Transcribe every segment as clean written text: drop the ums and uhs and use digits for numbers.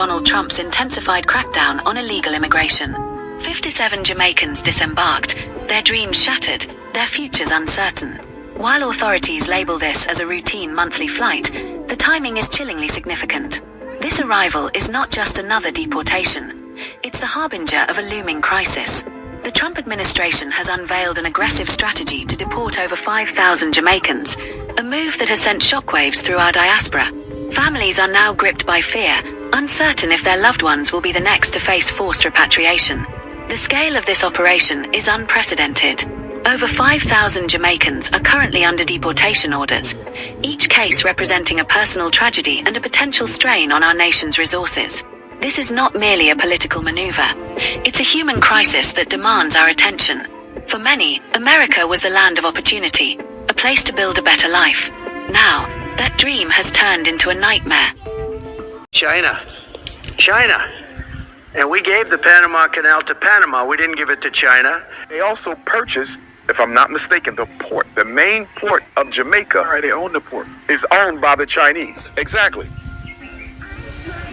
Donald Trump's intensified crackdown on illegal immigration. 57 Jamaicans disembarked, their dreams shattered, their futures uncertain. While authorities label this as a routine monthly flight, the timing is chillingly significant. This arrival is not just another deportation. It's the harbinger of a looming crisis. The Trump administration has unveiled an aggressive strategy to deport over 5,000 Jamaicans, a move that has sent shockwaves through our diaspora. Families are now gripped by fear, uncertain if their loved ones will be the next to face forced repatriation. The scale of this operation is unprecedented. Over 5,000 Jamaicans are currently under deportation orders, each case representing a personal tragedy and a potential strain on our nation's resources. This is not merely a political maneuver. It's a human crisis that demands our attention. For many, America was the land of opportunity, a place to build a better life. Now, that dream has turned into a nightmare. China. And we gave the Panama Canal to Panama. We didn't give it to China. They also purchased, if I'm not mistaken, the port. The main port of Jamaica. All right, they own the port. Is owned by the Chinese. Exactly.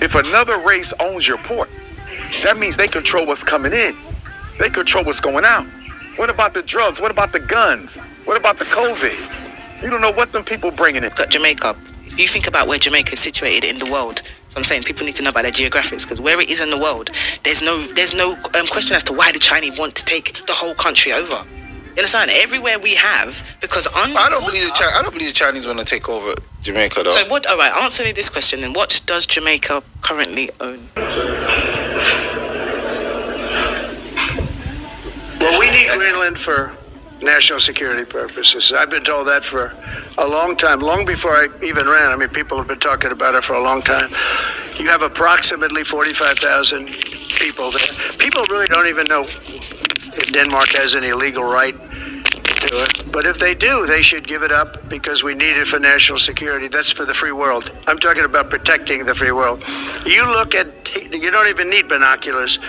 If another race owns your port, that means they control what's coming in. They control what's going out. What about the drugs? What about the guns? What about the COVID? You don't know what them people bringing in. Got Jamaica. If you think about where Jamaica is situated in the world, so I'm saying people need to know about their geographics, because where it is in the world, there's no question as to why the Chinese want to take the whole country over. You understand? Everywhere we have, because I don't believe the Chinese want to take over Jamaica, though. So what? All right, answer me this question. Then, what does Jamaica currently own? Well, we need Greenland for national security purposes. I've been told that for a long time, long before I even ran. I mean, people have been talking about it for a long time. You have approximately 45,000 people there. People really don't even know if Denmark has any legal right to it. But if they do, they should give it up because we need it for national security. That's for the free world. I'm talking about protecting the free world. You don't even need binoculars.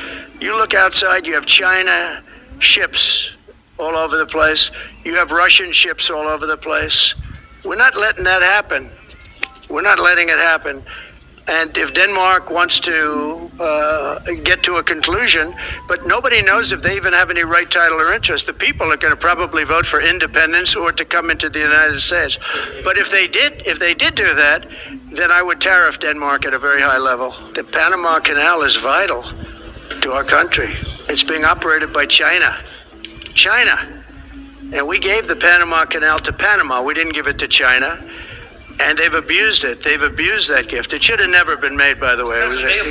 You look outside, you have China ships all over the place. You have Russian ships all over the place. We're not letting that happen. We're not letting it happen. And if Denmark wants to get to a conclusion, but nobody knows if they even have any right, title, or interest. The people are going to probably vote for independence or to come into the United States. But if they did do that, then I would tariff Denmark at a very high level. The Panama Canal is vital to our country. It's being operated by China. And we gave the Panama Canal to Panama. We didn't give it to China. And they've abused it. They've abused that gift. It should have never been made, by the way.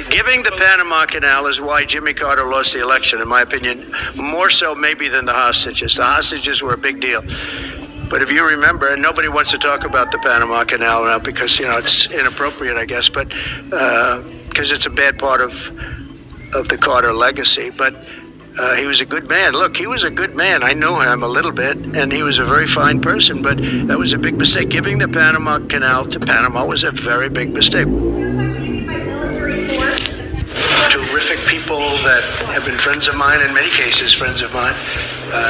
Giving the Panama Canal is why Jimmy Carter lost the election, in my opinion, more so maybe than the hostages. The hostages were a big deal. But if you remember, and nobody wants to talk about the Panama Canal now because, it's inappropriate, I guess, but because it's a bad part of the Carter legacy. But he was a good man. Look, he was a good man. I knew him a little bit, and he was a very fine person, but that was a big mistake. Giving the Panama Canal to Panama was a very big mistake. Terrific people that have been friends of mine, in many cases friends of mine.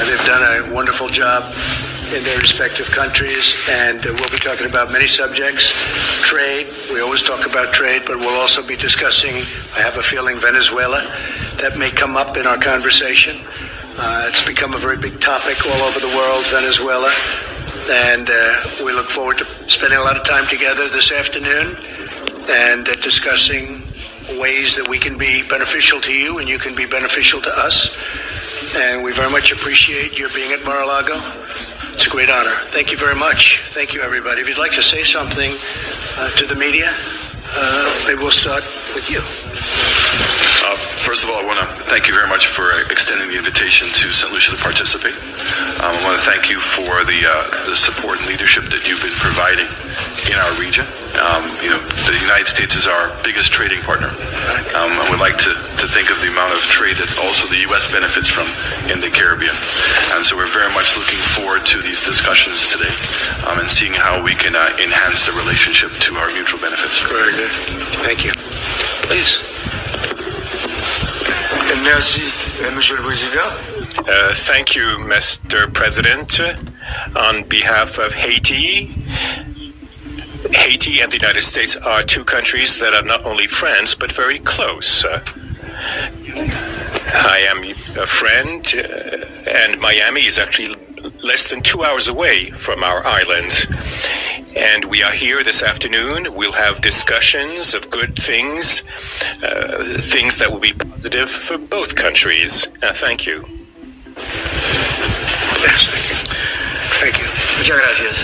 They've done a wonderful job in their respective countries, and we'll be talking about many subjects. Trade, we always talk about trade, but we'll also be discussing, I have a feeling, Venezuela. That may come up in our conversation. It's become a very big topic all over the world, Venezuela, and we look forward to spending a lot of time together this afternoon and discussing ways that we can be beneficial to you and you can be beneficial to us. And we very much appreciate your being at Mar-a-Lago. It's a great honor. Thank you very much. Thank you, everybody. If you'd like to say something to the media, maybe we'll start with you. First of all, I want to thank you very much for extending the invitation to St. Lucia to participate. I want to thank you for the support and leadership that you've been providing in our region. The United States is our biggest trading partner. I would like to think of the amount of trade that also the U.S. benefits from in the Caribbean. And so we're very much looking forward to these discussions today and seeing how we can enhance the relationship to our mutual benefits. Very good. Thank you. Please. Merci, Monsieur le Président. Thank you, Mr. President. On behalf of Haiti, Haiti and the United States are two countries that are not only friends but very close. I am a friend, and Miami is actually less than 2 hours away from our island. And we are here this afternoon. We'll have discussions of good things, things that will be positive for both countries. Thank you. Yes, thank you. Muchas gracias.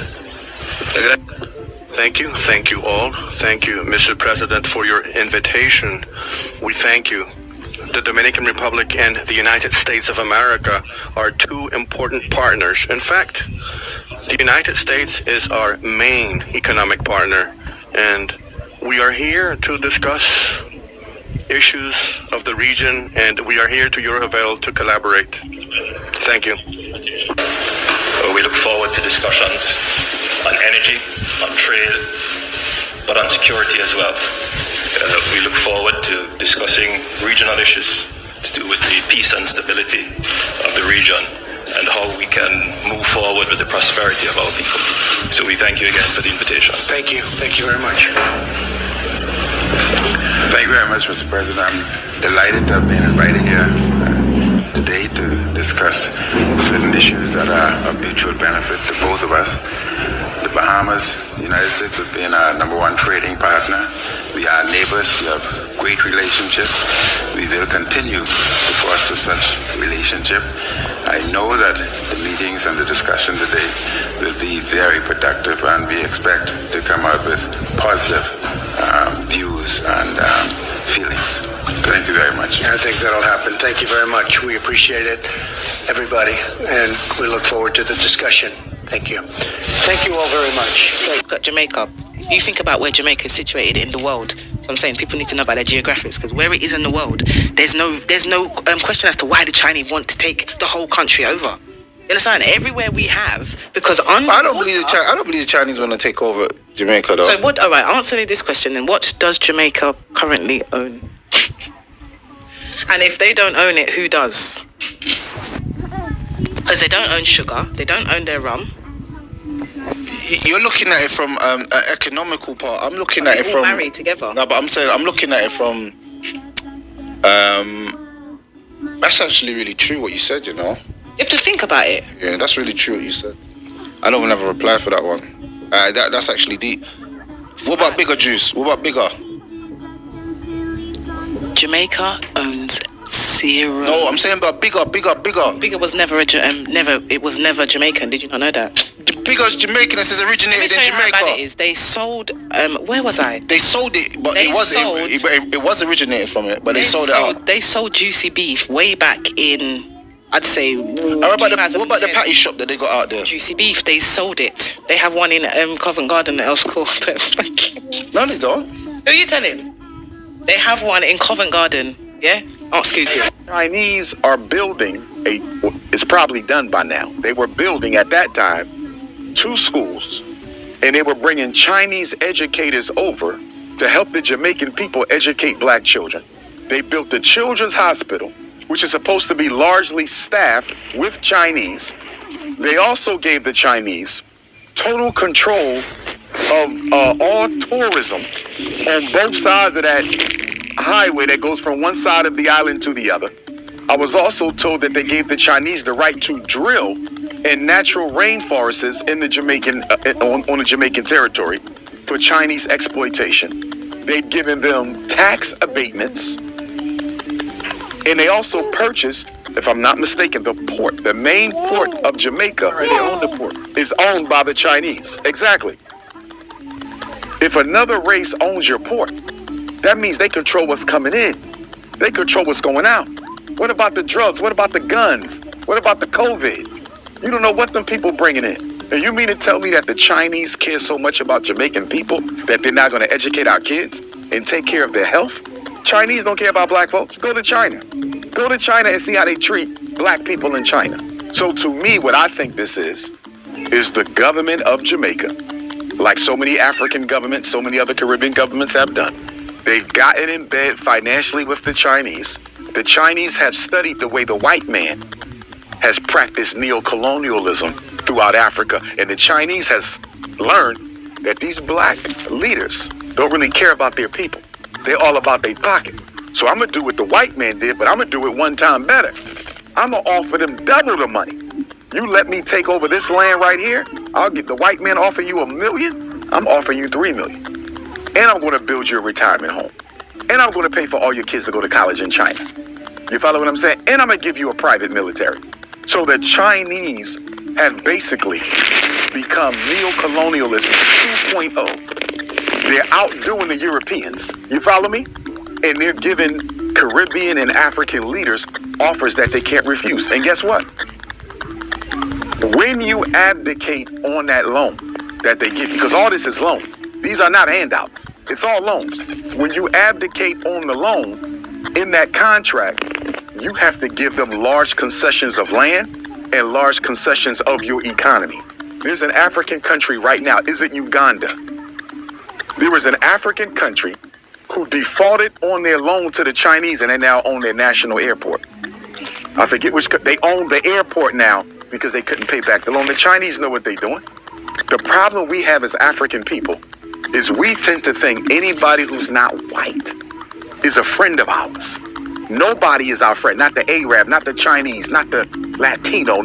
Thank you. Thank you all. Thank you, Mr. President, for your invitation. We thank you. The Dominican Republic and the United States of America are two important partners. In fact, the United States is our main economic partner, and we are here to discuss issues of the region, and we are here to your avail to collaborate. Thank you. We look forward to discussions on energy, on trade, but on security as well. We look forward to discussing regional issues to do with the peace and stability of the region and how we can move forward with the prosperity of our people. So we thank you again for the invitation. Thank you. Thank you very much. Thank you very much, Mr. President. I'm delighted to have been invited here today to discuss certain issues that are of mutual benefit to both of us. The Bahamas, the United States have been our number one trading partner. We are neighbors. We have great relationship. We will continue to foster such relationship. I know that the meetings and the discussion today will be very productive, and we expect to come out with positive views and feelings. Thank you very much. I think that'll happen. Thank you very much. We appreciate it, everybody, and we look forward to the discussion. Thank you. Thank you all very much. Look at Jamaica. If you think about where Jamaica is situated in the world, so I'm saying people need to know about their geographics, because where it is in the world, there's no question as to why the Chinese want to take the whole country over. You understand? Everywhere we have, because on I don't believe the Chinese want to take over Jamaica, though. So what? All right, answer me this question then. What does Jamaica currently own? And if they don't own it, who does? Because they don't own sugar, they don't own their rum. You're looking at it from an economical part. I'm looking at it from married together. No, but I'm saying I'm looking at it from. That's actually really true what you said. You know. You have to think about it. Yeah, that's really true what you said. I don't have a reply for that one. That's actually deep. What about bigger juice? What about bigger? Jamaica owns zero. No, I'm saying about bigger. Bigger was never it was never Jamaican. Did you not know that? The bigger's Jamaican. It says originated in Jamaica. How bad it is. They sold. Where was I? They sold it, but it was originated from it, but they sold it out. They sold juicy beef way back in, I'd say. What about the patty shop that they got out there? Juicy beef. They sold it. They have one in Covent Garden that else called. No, they don't. Who are you telling? They have one in Covent Garden. Yeah. Ask Google. Chinese are building it's probably done by now. They were building at that time 2 schools, and they were bringing Chinese educators over to help the Jamaican people educate black children. They built the Children's Hospital, which is supposed to be largely staffed with Chinese. They also gave the Chinese total control of all tourism on both sides of that highway that goes from one side of the island to the other. I was also told that they gave the Chinese the right to drill in natural rainforests in the Jamaican on the Jamaican territory for Chinese exploitation. They'd given them tax abatements, and they also purchased, if I'm not mistaken, the port. The main port of Jamaica, they own the port, is owned by the Chinese. Exactly. If another race owns your port, that means they control what's coming in. They control what's going out. What about the drugs? What about the guns? What about the COVID? You don't know what them people bringing in. And you mean to tell me that the Chinese care so much about Jamaican people that they're not going to educate our kids and take care of their health? Chinese don't care about black folks. Go to China. Go to China and see how they treat black people in China. So to me, what I think this is the government of Jamaica, like so many African governments, so many other Caribbean governments have done. They've gotten in bed financially with the Chinese. The Chinese have studied the way the white man has practiced neocolonialism throughout Africa. And the Chinese has learned that these black leaders don't really care about their people. They're all about their pocket. So I'm going to do what the white man did, but I'm going to do it one time better. I'm going to offer them double the money. You let me take over this land right here, I'll get the white man offer you $1 million, I'm offering you $3 million. And I'm going to build you a retirement home. And I'm going to pay for all your kids to go to college in China. You follow what I'm saying? And I'm going to give you a private military. So the Chinese have basically become neo-colonialism 2.0. They're outdoing the Europeans. You follow me? And they're giving Caribbean and African leaders offers that they can't refuse. And guess what? When you abdicate on that loan that they give you, because all this is loan. These are not handouts. It's all loans. When you abdicate on the loan, in that contract, you have to give them large concessions of land and large concessions of your economy. There's an African country right now. Is it Uganda? There was an African country who defaulted on their loan to the Chinese, and they now own their national airport. I forget which. They own the airport now because they couldn't pay back the loan. The Chinese know what they're doing. The problem we have as African people is we tend to think anybody who's not white is a friend of ours. Nobody is our friend. Not the Arab, not the Chinese, not the Latino,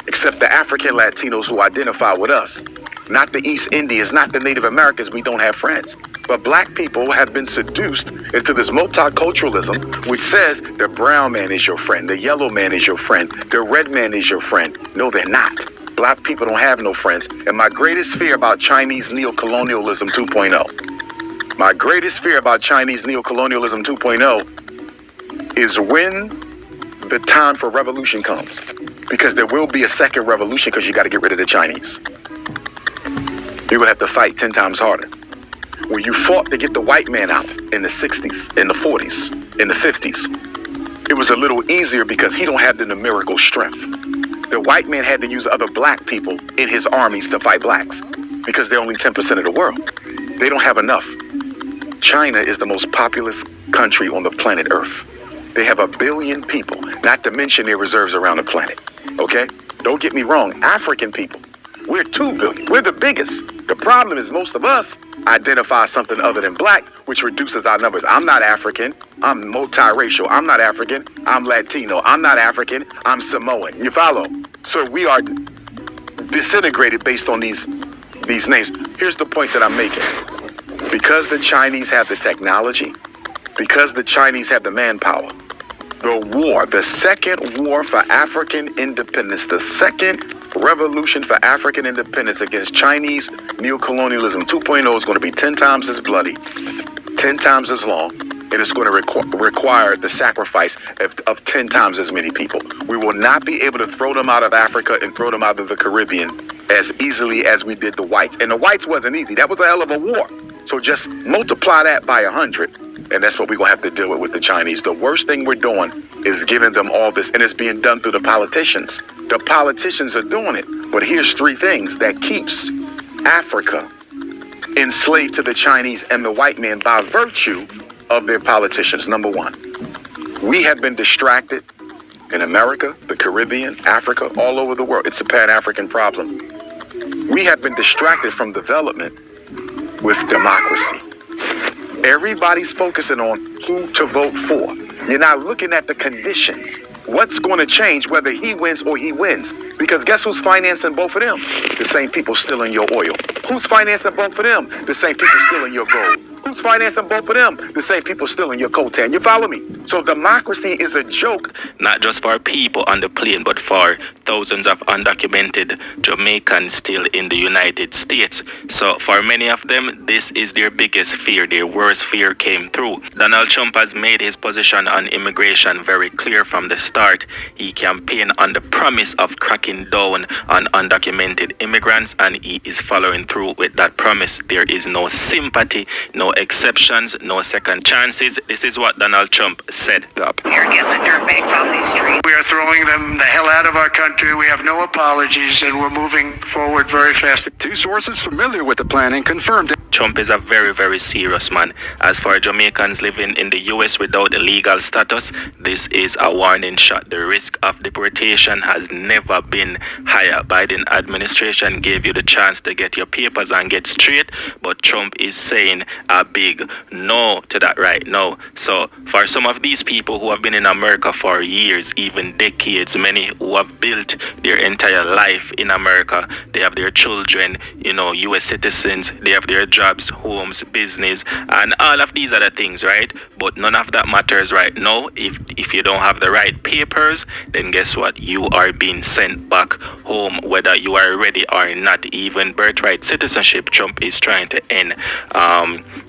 except the African Latinos who identify with us. Not the East Indians, not the Native Americans. We don't have friends. But black people have been seduced into this multiculturalism, which says the brown man is your friend, the yellow man is your friend, the red man is your friend. No, they're not. Black people don't have no friends. And my greatest fear about Chinese neocolonialism 2.0, my greatest fear about Chinese neocolonialism 2.0 is when the time for revolution comes. Because there will be a second revolution because you got to get rid of the Chinese. You're going to have to fight 10 times harder. When you fought to get the white man out in the 60s, in the 40s, in the 50s, it was a little easier because he don't have the numerical strength. The white man had to use other black people in his armies to fight blacks because they're only 10% of the world. They don't have enough. China is the most populous country on the planet Earth. They have 1 billion people, not to mention their reserves around the planet. Okay? Don't get me wrong. African people, we're 2 billion. We're the biggest. The problem is most of us identify something other than black, which reduces our numbers. I'm not African. I'm multiracial. I'm not African. I'm Latino. I'm not African. I'm Samoan. You follow? So we are disintegrated based on these names. Here's the point that I'm making. Because the Chinese have the technology, because the Chinese have the manpower, the second war for African independence, the second revolution for African independence against Chinese neocolonialism 2.0 is going to be 10 times as bloody, 10 times as long, and it's going to require the sacrifice of 10 times as many people. We will not be able to throw them out of Africa and throw them out of the Caribbean as easily as we did the whites. And the whites wasn't easy. That was a hell of a war. So just multiply that by 100. And that's what we're going to have to deal with the Chinese. The worst thing we're doing is giving them all this, and it's being done through the politicians. The politicians are doing it. But here's 3 things that keeps Africa enslaved to the Chinese and the white man by virtue of their politicians. Number 1, we have been distracted in America, the Caribbean, Africa, all over the world. It's a Pan-African problem. We have been distracted from development with democracy. Everybody's focusing on who to vote for. You're not looking at the conditions. What's going to change whether he wins or he wins? Because guess who's financing both of them? The same people stealing your oil. Who's financing both of them? The same people stealing your gold. Who's financing both of them? The same people stealing your coltan. You follow me? So democracy is a joke. Not just for people on the plane, but for thousands of undocumented Jamaicans still in the United States. So for many of them, this is their biggest fear. Their worst fear came through. Donald Trump has made his position on immigration very clear from the start. He campaigned on the promise of cracking down on undocumented immigrants, and he is following through with that promise. There is no sympathy, no exceptions, no second chances. This is what Donald Trump said. You're getting the dirtbags off these streets. We are throwing them the hell out of our country. We have no apologies, and we're moving forward very fast. Two sources familiar with the planning confirmed it. Trump is a very, very serious man. As for Jamaicans living in the US without a legal status, this is a warning shot. The risk of deportation has never been higher. Biden administration gave you the chance to get your papers and get straight, but Trump is saying a big no to that right now. So for some of these people who have been in America for years, even decades, many who have built their entire life in America, they have their children, US citizens, they have their jobs, homes, business, and all of these other things, right? But none of that matters right now. If you don't have the right papers, then guess what? You are being sent back home, whether you are ready or not. Even birthright citizenship, Trump is trying to end.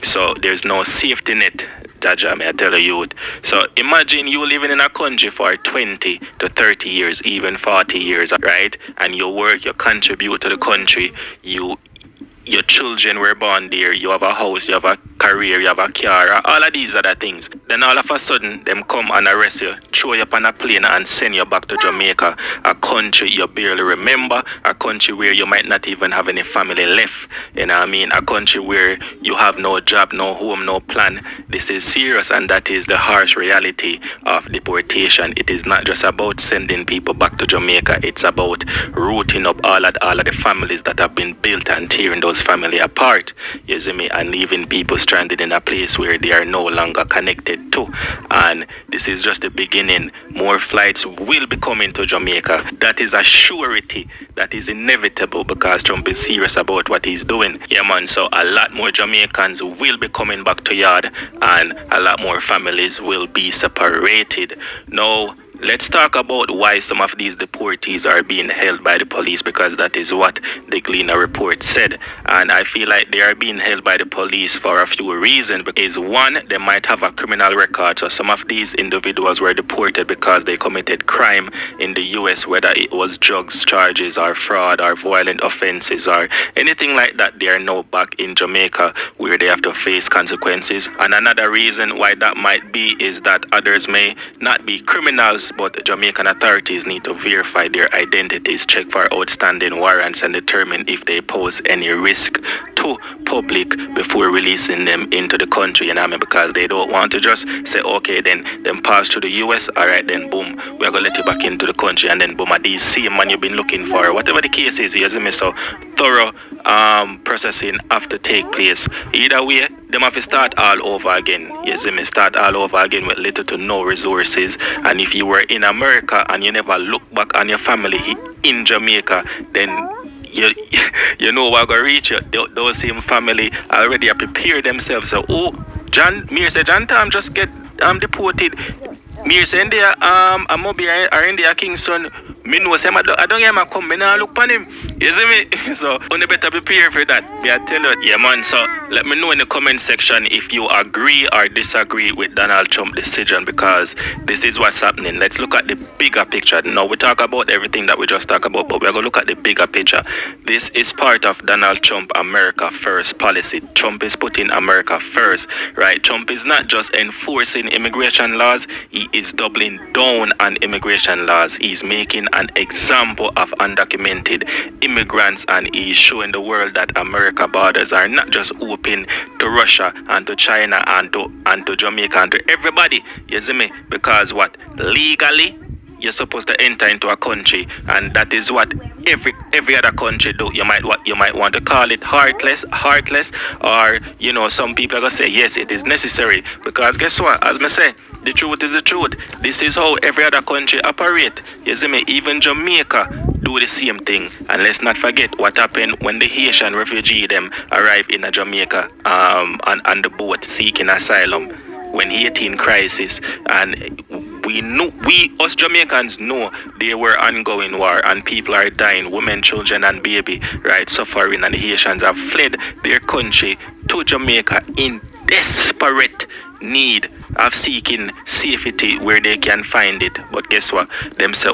So there's no safety net. Jaja, may I tell you youth. So imagine you living in a country for 20 to 30 years, even 40 years, right? And you work, you contribute to the country, your children were born there, you have a house, you have a career, you have a car, all of these other things. Then all of a sudden, them come and arrest you, throw you up on a plane and send you back to Jamaica, a country you barely remember, a country where you might not even have any family left, you know what I mean? A country where you have no job, no home, no plan. This is serious, and that is the harsh reality of deportation. It is not just about sending people back to Jamaica, it's about rooting up all of the families that have been built and tearing those family apart, you see me, and leaving people stranded in a place where they are no longer connected to. And this is just the beginning. More flights will be coming to Jamaica. That is a surety. That is inevitable because Trump is serious about what he's doing. Yeah, man. So a lot more Jamaicans will be coming back to yard, and a lot more families will be separated. Now, let's talk about why some of these deportees are being held by the police, because that is what the Gleaner report said. And I feel like they are being held by the police for a few reasons. Because one, they might have a criminal record. So some of these individuals were deported because they committed crime in the US, whether it was drugs charges or fraud or violent offenses or anything like that. They are now back in Jamaica where they have to face consequences. And another reason why that might be is that others may not be criminals, but Jamaican authorities need to verify their identities, check for outstanding warrants, and determine if they pose any risk to public before releasing them into the country, because they don't want to just say, okay, then pass through the US, all right, then boom, we're going to let you back into the country, and then boom, at these same man you've been looking for, whatever the case is, you see me. So thorough processing have to take place. Either way, them have to start all over again. You see me, start all over again with little to no resources. And if you were in America and you never look back on your family in Jamaica, then you know what gonna reach you. Those same family already have prepared themselves. So, John Tam just get deported. Me say India, I'm Moby or India Kingston. Me know say I don't hear him come. Me now look upon him. You see me? So, you better prepare for that. I tell you, yeah, man. So, let me know in the comment section if you agree or disagree with Donald Trump's decision, because this is what's happening. Let's look at the bigger picture. Now, we talk about everything that we just talked about, but we're going to look at the bigger picture. This is part of Donald Trump America First policy. Trump is putting America first, right? Trump is not just enforcing immigration laws. He is doubling down on immigration laws. He's making an example of undocumented immigrants, and he's showing the world that America borders are not just open to Russia and to China and to Jamaica and to everybody. You see me? Because what? Legally, you're supposed to enter into a country, and that is what every other country do. You might want to call it heartless, or some people are gonna say yes, it is necessary, because guess what? As me say, the truth is the truth. This is how every other country operate. You see me? Even Jamaica do the same thing. And let's not forget what happened when the Haitian refugee them arrived in Jamaica on the boat seeking asylum when Haiti in crisis, and us Jamaicans know there were ongoing war and people are dying, women, children and baby, right, suffering, and the Haitians have fled their country to Jamaica in desperate need of seeking safety where they can find it. But guess what? Them say,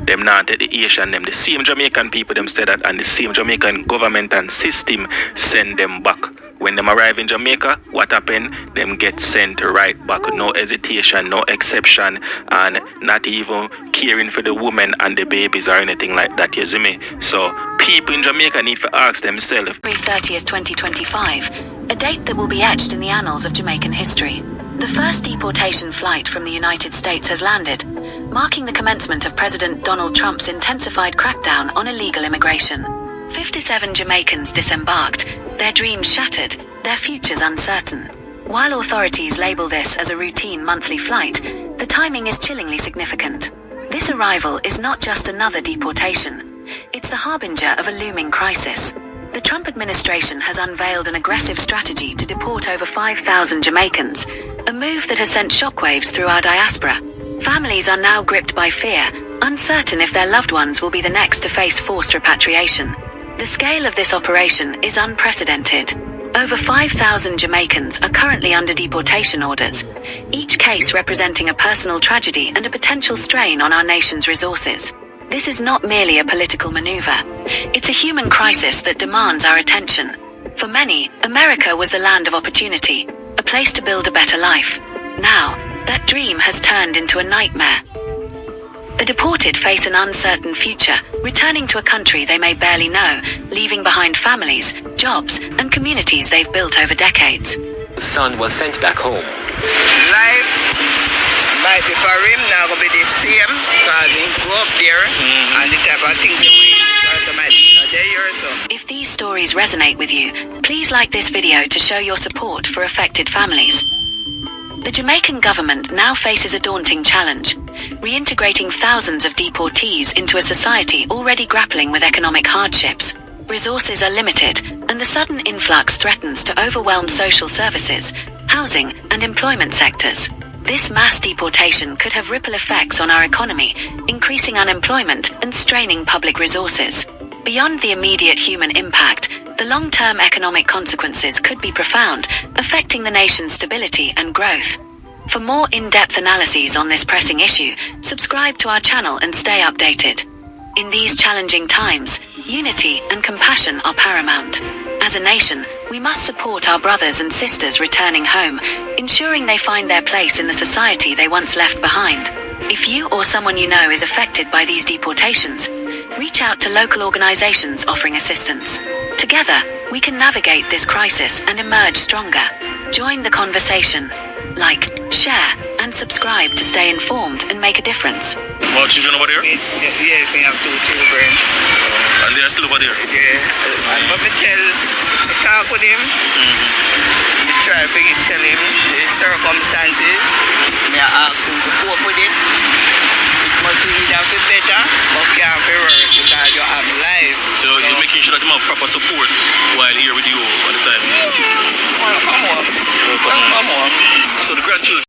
them not the Haitian, them the same Jamaican people them say that, and the same Jamaican government and system send them back. When them arrive in Jamaica, what happen? Them get sent right back. No hesitation, no exception, and not even caring for the women and the babies or anything like that, you see me? So people in Jamaica need to ask themselves. February 30th, 2025, a date that will be etched in the annals of Jamaican history. The first deportation flight from the United States has landed, marking the commencement of President Donald Trump's intensified crackdown on illegal immigration. 57 Jamaicans disembarked, their dreams shattered, their futures uncertain. While authorities label this as a routine monthly flight, the timing is chillingly significant. This arrival is not just another deportation. It's the harbinger of a looming crisis. The Trump administration has unveiled an aggressive strategy to deport over 5,000 Jamaicans, a move that has sent shockwaves through our diaspora. Families are now gripped by fear, uncertain if their loved ones will be the next to face forced repatriation. The scale of this operation is unprecedented. Over 5,000 Jamaicans are currently under deportation orders, each case representing a personal tragedy and a potential strain on our nation's resources. This is not merely a political maneuver. It's a human crisis that demands our attention. For many, America was the land of opportunity, a place to build a better life. Now, that dream has turned into a nightmare. The deported face an uncertain future, returning to a country they may barely know, leaving behind families, jobs, and communities they've built over decades. Son was sent back home. Life might be for him now going to be the same because he grew up there and the type of things he might be there or so. If these stories resonate with you, please like this video to show your support for affected families. The Jamaican government now faces a daunting challenge, reintegrating thousands of deportees into a society already grappling with economic hardships. Resources are limited, and the sudden influx threatens to overwhelm social services, housing, and employment sectors. This mass deportation could have ripple effects on our economy, increasing unemployment and straining public resources. Beyond the immediate human impact, the long-term economic consequences could be profound, affecting the nation's stability and growth. For more in-depth analyses on this pressing issue, subscribe to our channel and stay updated. In these challenging times, unity and compassion are paramount. As a nation, we must support our brothers and sisters returning home, ensuring they find their place in the society they once left behind. If you or someone you know is affected by these deportations, reach out to local organizations offering assistance. Together, we can navigate this crisis and emerge stronger. Join the conversation. Like, share, and subscribe to stay informed and make a difference. More children over there? Yes, I have 2 children. And they are still over there? Yeah. And but me talk with him. Me try to tell him the circumstances. Me ask him to cope with it. It must be either for better or can't be worse because you have life. So you're making sure that you have proper support while here with you all the time? Well, come on. So the grandchildren